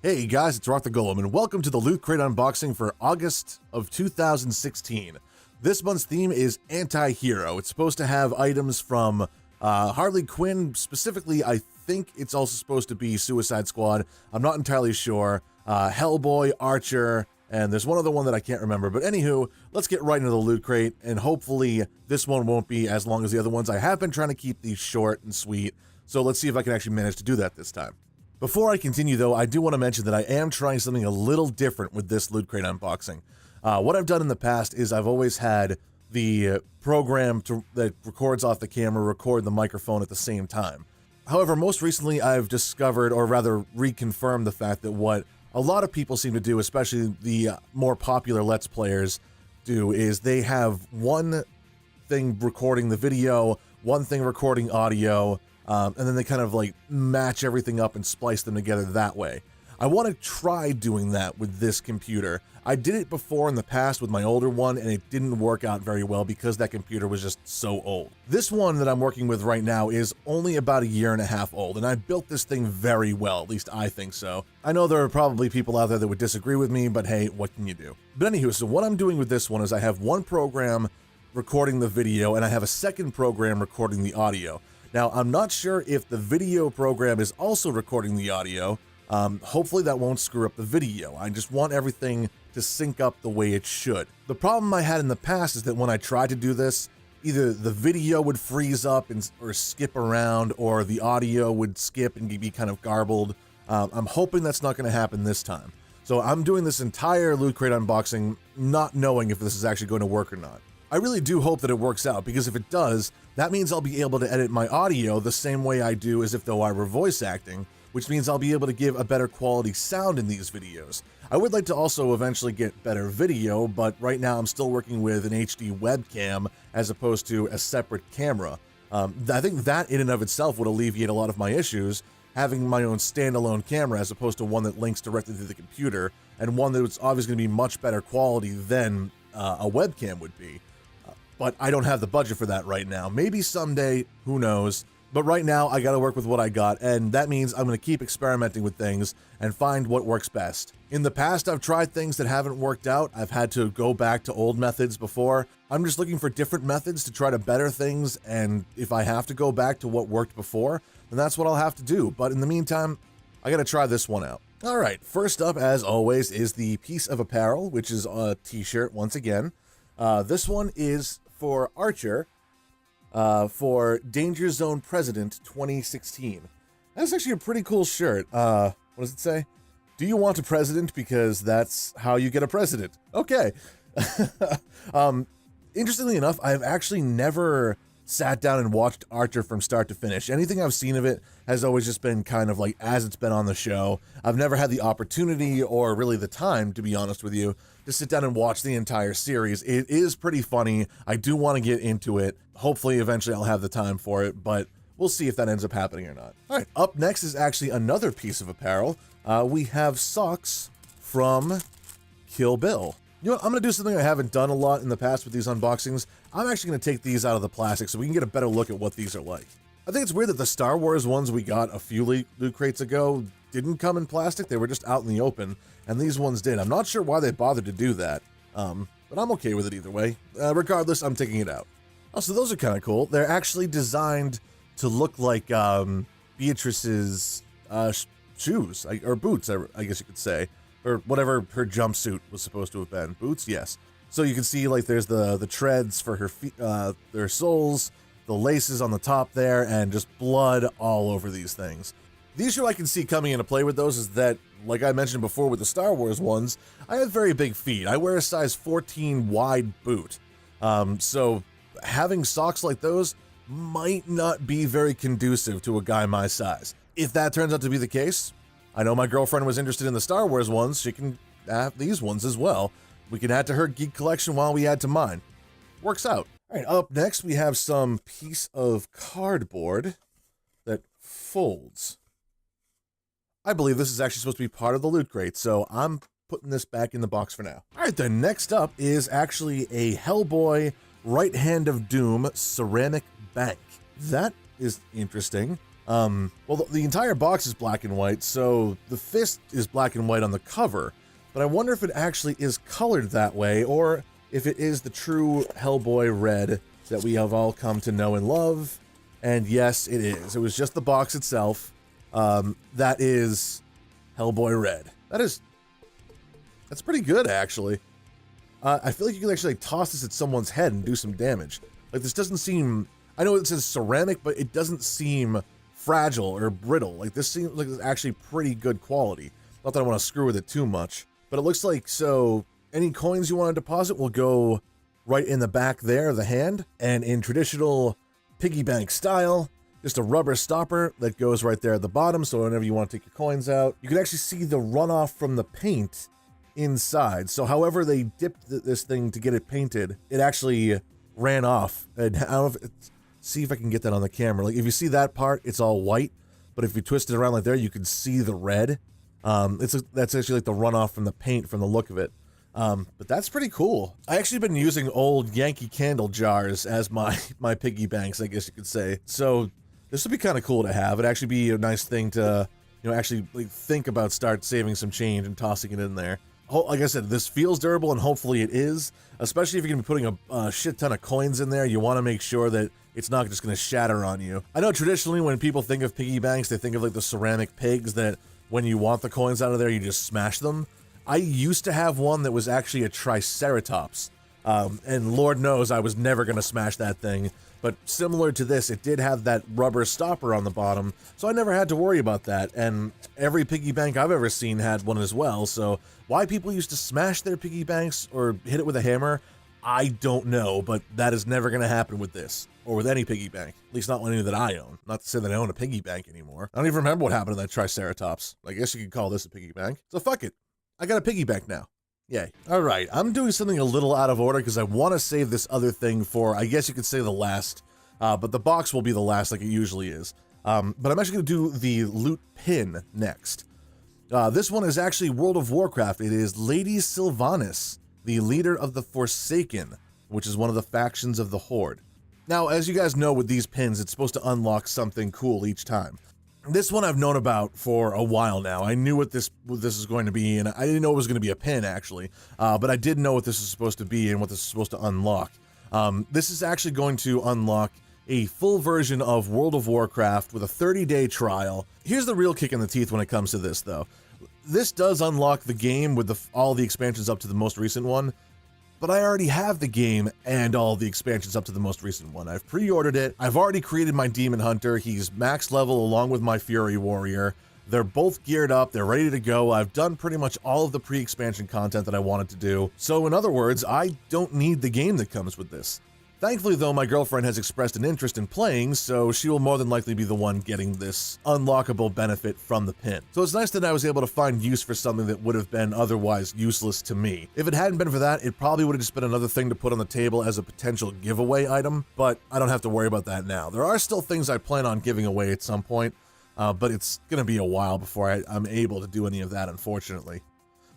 Hey guys, it's RockTheGolem, and welcome to the Loot Crate unboxing for August of 2016. This month's theme is anti-hero. It's supposed to have items from Harley Quinn. Specifically, I think it's also supposed to be Suicide Squad. I'm not entirely sure. Hellboy, Archer, and there's one other one that I can't remember. But anywho, let's get right into the Loot Crate, and hopefully this one won't be as long as the other ones. I have been trying to keep these short and sweet, so let's see if I can actually manage to do that this time. Before I continue though, I do want to mention that I am trying something a little different with this Loot Crate unboxing. What I've done in the past is I've always had the program that records off the camera record the microphone at the same time. However, most recently I've discovered, or rather reconfirmed, the fact that what a lot of people seem to do, especially the more popular Let's Players do, is they have one thing recording the video, one thing recording audio, and then they kind of like match everything up and splice them together that way. I want to try doing that with this computer. I did it before in the past with my older one, and it didn't work out very well because that computer was just so old. This one that I'm working with right now is only about a year and a half old, and I built this thing very well, at least I think so. I know there are probably people out there that would disagree with me, but hey, what can you do? But anywho, so what I'm doing with this one is I have one program recording the video, and I have a second program recording the audio. Now, I'm not sure if the video program is also recording the audio. Hopefully that won't screw up the video. I just want everything to sync up the way it should. The problem I had in the past is that when I tried to do this, either the video would freeze up or skip around, or the audio would skip and be kind of garbled. I'm hoping that's not going to happen this time. So I'm doing this entire Loot Crate unboxing not knowing if this is actually going to work or not. I really do hope that it works out, because if it does, that means I'll be able to edit my audio the same way I do as if though I were voice acting, which means I'll be able to give a better quality sound in these videos. I would like to also eventually get better video, but right now I'm still working with an HD webcam as opposed to a separate camera. I think that in and of itself would alleviate a lot of my issues, having my own standalone camera as opposed to one that links directly to the computer, and one that's obviously going to be much better quality than a webcam would be. But I don't have the budget for that right now. Maybe someday, who knows. But right now, I gotta work with what I got, and that means I'm gonna keep experimenting with things and find what works best. In the past, I've tried things that haven't worked out. I've had to go back to old methods before. I'm just looking for different methods to try to better things, and if I have to go back to what worked before, then that's what I'll have to do. But in the meantime, I gotta try this one out. All right, first up, as always, is the piece of apparel, which is a t-shirt once again. This one is for Archer, for Danger Zone President 2016. That's actually a pretty cool shirt. What does it say? Do you want a president? Because that's how you get a president. Okay. Interestingly enough, I've actually never sat down and watched Archer from start to finish. Anything I've seen of it has always just been kind of like as it's been on the show. I've never had the opportunity or really the time, to be honest with you, to sit down and watch the entire series. It is pretty funny. I do want to get into it. Hopefully, eventually I'll have the time for it, but we'll see if that ends up happening or not. All right, up next is actually another piece of apparel. We have socks from Kill Bill. You know what, I'm going to do something I haven't done a lot in the past with these unboxings. I'm actually going to take these out of the plastic so we can get a better look at what these are like. I think it's weird that the Star Wars ones we got a few Loot Crates ago didn't come in plastic. They were just out in the open, and these ones did. I'm not sure why they bothered to do that, but I'm okay with it either way. Regardless, I'm taking it out. Also, those are kind of cool. They're actually designed to look like Beatrice's shoes, or boots, I guess you could say. Or whatever her jumpsuit was supposed to have been. Boots? Yes. So you can see like there's the treads for her feet, their soles, the laces on the top there, and just blood all over these things. The issue I can see coming into play with those is that, like I mentioned before with the Star Wars ones, I have very big feet. I wear a size 14 wide boot. So having socks like those might not be very conducive to a guy my size. If that turns out to be the case, I know my girlfriend was interested in the Star Wars ones. She can have these ones as well. We can add to her geek collection while we add to mine. Works out. All right, up next we have some piece of cardboard that folds. I believe this is actually supposed to be part of the Loot Crate, so I'm putting this back in the box for now. All right, then next up is actually a Hellboy Right Hand of Doom ceramic bank. That is interesting. Well, the entire box is black and white, so the fist is black and white on the cover, but I wonder if it actually is colored that way, or if it is the true Hellboy red that we have all come to know and love. And yes, it is. It was just the box itself. That is Hellboy red. That's pretty good, actually. I feel like you can actually toss this at someone's head and do some damage. Like, this doesn't seem... I know it says ceramic, but it doesn't seem fragile or brittle. Like, this seems like it's actually pretty good quality. Not that I want to screw with it too much, but it looks like, so any coins you want to deposit will go right in the back there of the hand, and in traditional piggy bank style, just a rubber stopper that goes right there at the bottom, so whenever you want to take your coins out, you can actually see the runoff from the paint inside. So however they dipped this thing to get it painted, it actually ran off. And I don't know if see if I can get that on the camera. Like, if you see that part, it's all white, but if you twist it around like there, you can see the red. That's actually like the runoff from the paint from the look of it. But that's pretty cool. I actually been using old Yankee Candle jars as my piggy banks, I guess you could say. So this would be kind of cool to have. It'd actually be a nice thing to, you know, actually like think about start saving some change and tossing it in there. Like I said, this feels durable, and hopefully it is, especially if you're going to be putting a shit ton of coins in there. You want to make sure that it's not just going to shatter on you. I know traditionally when people think of piggy banks, they think of like the ceramic pigs that when you want the coins out of there, you just smash them. I used to have one that was actually a Triceratops, and Lord knows I was never going to smash that thing. But similar to this, it did have that rubber stopper on the bottom, so I never had to worry about that. And every piggy bank I've ever seen had one as well, so why people used to smash their piggy banks or hit it with a hammer, I don't know, but that is never going to happen with this, or with any piggy bank, at least not any that I own. Not to say that I own a piggy bank anymore. I don't even remember what happened to that Triceratops. I guess you could call this a piggy bank. So fuck it. I got a piggy bank now. Yay. All right, I'm doing something a little out of order because I want to save this other thing for, I guess you could say, the last, but the box will be the last like it usually is. But I'm actually going to do the loot pin next. This one is actually World of Warcraft. It is Lady Sylvanas, the leader of the Forsaken, which is one of the factions of the Horde. Now, as you guys know with these pins, it's supposed to unlock something cool each time. This one I've known about for a while now. I knew what this is going to be, and I didn't know it was going to be a pin, actually. But I did know what this is supposed to be and what this is supposed to unlock. This is actually going to unlock a full version of World of Warcraft with a 30-day trial. Here's the real kick in the teeth when it comes to this, though. This does unlock the game with all the expansions up to the most recent one, but I already have the game and all the expansions up to the most recent one. I've pre-ordered it. I've already created my Demon Hunter. He's max level along with my Fury Warrior. They're both geared up. They're ready to go. I've done pretty much all of the pre-expansion content that I wanted to do. So in other words, I don't need the game that comes with this. Thankfully, though, my girlfriend has expressed an interest in playing, so she will more than likely be the one getting this unlockable benefit from the pin. So it's nice that I was able to find use for something that would have been otherwise useless to me. If it hadn't been for that, it probably would have just been another thing to put on the table as a potential giveaway item, but I don't have to worry about that now. There are still things I plan on giving away at some point, but it's going to be a while before I'm able to do any of that, unfortunately.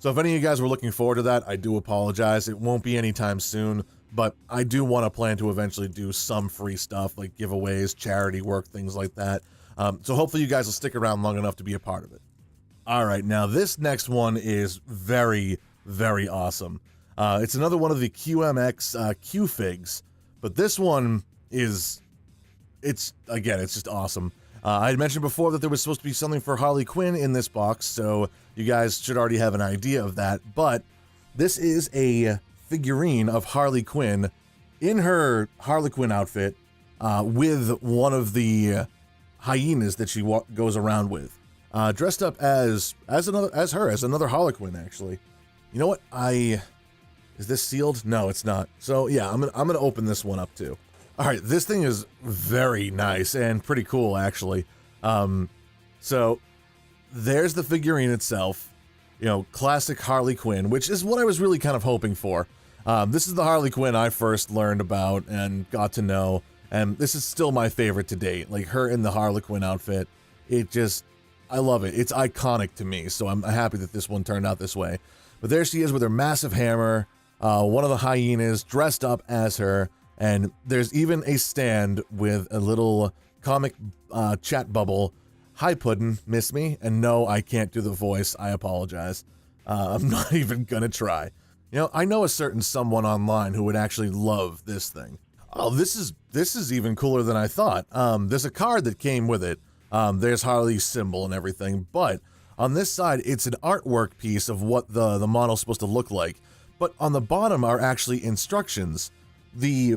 So if any of you guys were looking forward to that, I do apologize. It won't be anytime soon. But I do want to plan to eventually do some free stuff like giveaways, charity work, things like that. So hopefully you guys will stick around long enough to be a part of it. All right, now this next one is very, very awesome. It's another one of the QMX Q figs, but this one is, it's just awesome. I had mentioned before that there was supposed to be something for Harley Quinn in this box, so you guys should already have an idea of that, but this is a figurine of Harley Quinn in her Harley Quinn outfit with one of the hyenas that she goes around with, dressed up as another Harley Quinn. Actually, you know what? Is this sealed? No, it's not. So yeah, I'm gonna open this one up too. All right, this thing is very nice and pretty cool actually. So there's the figurine itself. You know, classic Harley Quinn, which is what I was really kind of hoping for. This is the Harley Quinn I first learned about and got to know, and this is still my favorite to date. Like, her in the Harley Quinn outfit, I love it. It's iconic to me, so I'm happy that this one turned out this way. But there she is with her massive hammer, one of the hyenas dressed up as her, and there's even a stand with a little comic chat bubble, "Hi Puddin, miss me?" And no, I can't do the voice, I apologize. I'm not even gonna try. You know, I know a certain someone online who would actually love this thing. Oh, this is even cooler than I thought. There's a card that came with it. There's Harley's symbol and everything, but on this side, it's an artwork piece of what the model's supposed to look like. But on the bottom are actually instructions. The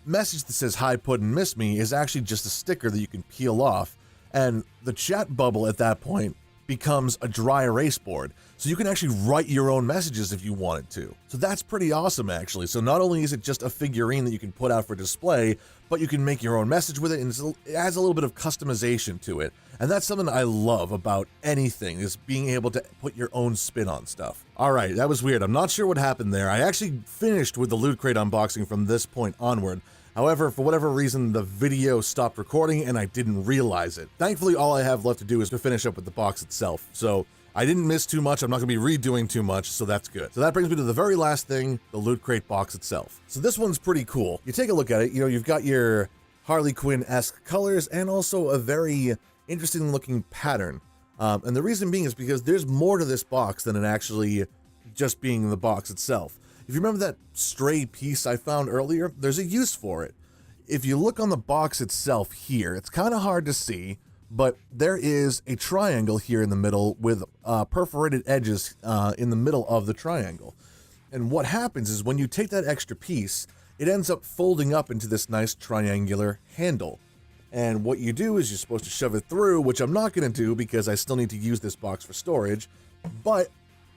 message that says "Hi Puddin, miss me" is actually just a sticker that you can peel off, and the chat bubble at that point becomes a dry erase board. So you can actually write your own messages if you wanted to. So that's pretty awesome, actually. So not only is it just a figurine that you can put out for display, but you can make your own message with it, and it adds a little bit of customization to it. And that's something I love about anything, is being able to put your own spin on stuff. All right, that was weird. I'm not sure what happened there. I actually finished with the Loot Crate unboxing from this point onward. However, for whatever reason, the video stopped recording and I didn't realize it. Thankfully, all I have left to do is to finish up with the box itself. So I didn't miss too much. I'm not going to be redoing too much, so that's good. So that brings me to the very last thing, the Loot Crate box itself. So this one's pretty cool. You take a look at it, you know, you've got your Harley Quinn-esque colors and also a very interesting looking pattern. And the reason being is because there's more to this box than it actually just being the box itself. If you remember that stray piece I found earlier, there's a use for it. If you look on the box itself here, it's kind of hard to see, but there is a triangle here in the middle with perforated edges in the middle of the triangle. And what happens is when you take that extra piece, it ends up folding up into this nice triangular handle. And what you do is you're supposed to shove it through, which I'm not going to do because I still need to use this box for storage, but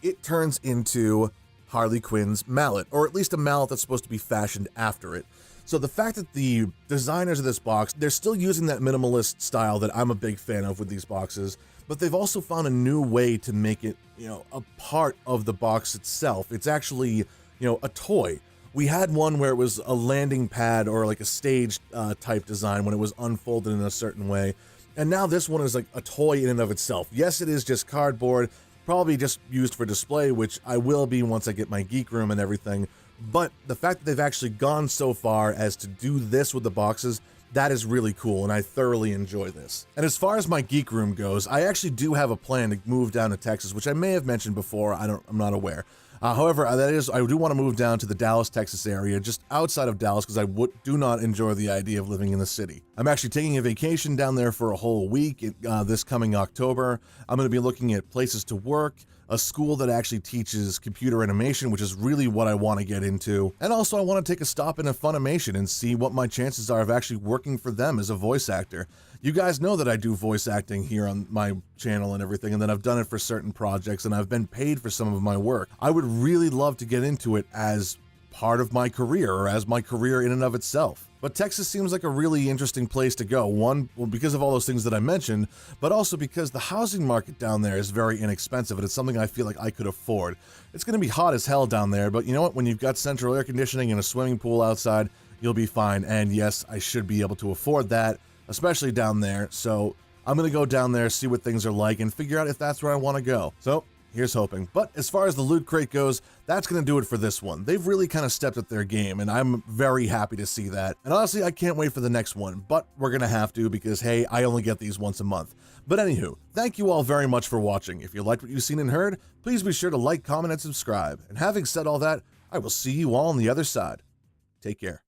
it turns into Harley Quinn's mallet, or at least a mallet that's supposed to be fashioned after it. So the fact that the designers of this box, they're still using that minimalist style that I'm a big fan of with these boxes, but they've also found a new way to make it, you know, a part of the box itself. It's actually, you know, a toy. We had one where it was a landing pad or like a stage type design when it was unfolded in a certain way. And now this one is like a toy in and of itself. Yes, it is just cardboard, probably just used for display, which I will be once I get my geek room and everything. But the fact that they've actually gone so far as to do this with the boxes, that is really cool, and I thoroughly enjoy this. And as far as my geek room goes, I actually do have a plan to move down to Texas, which I may have mentioned before, I'm not aware. However, I do want to move down to the Dallas, Texas area, just outside of Dallas, because I do not enjoy the idea of living in the city. I'm actually taking a vacation down there for a whole week this coming October. I'm going to be looking at places to work, a school that actually teaches computer animation, which is really what I want to get into. And also I want to take a stop in a Funimation and see what my chances are of actually working for them as a voice actor. You guys know that I do voice acting here on my channel and everything, and that I've done it for certain projects and I've been paid for some of my work. I would really love to get into it as part of my career, or as my career in and of itself. But Texas seems like a really interesting place to go. One, well, because of all those things that I mentioned, but also because the housing market down there is very inexpensive, and it's something I feel like I could afford. It's going to be hot as hell down there, but you know what? When you've got central air conditioning and a swimming pool outside, you'll be fine. And yes, I should be able to afford that, especially down there. So I'm going to go down there, see what things are like, and figure out if that's where I want to go. So here's hoping. But as far as the Loot Crate goes, that's going to do it for this one. They've really kind of stepped up their game, and I'm very happy to see that. And honestly, I can't wait for the next one, but we're going to have to because, hey, I only get these once a month. But anywho, thank you all very much for watching. If you liked what you've seen and heard, please be sure to like, comment, and subscribe. And having said all that, I will see you all on the other side. Take care.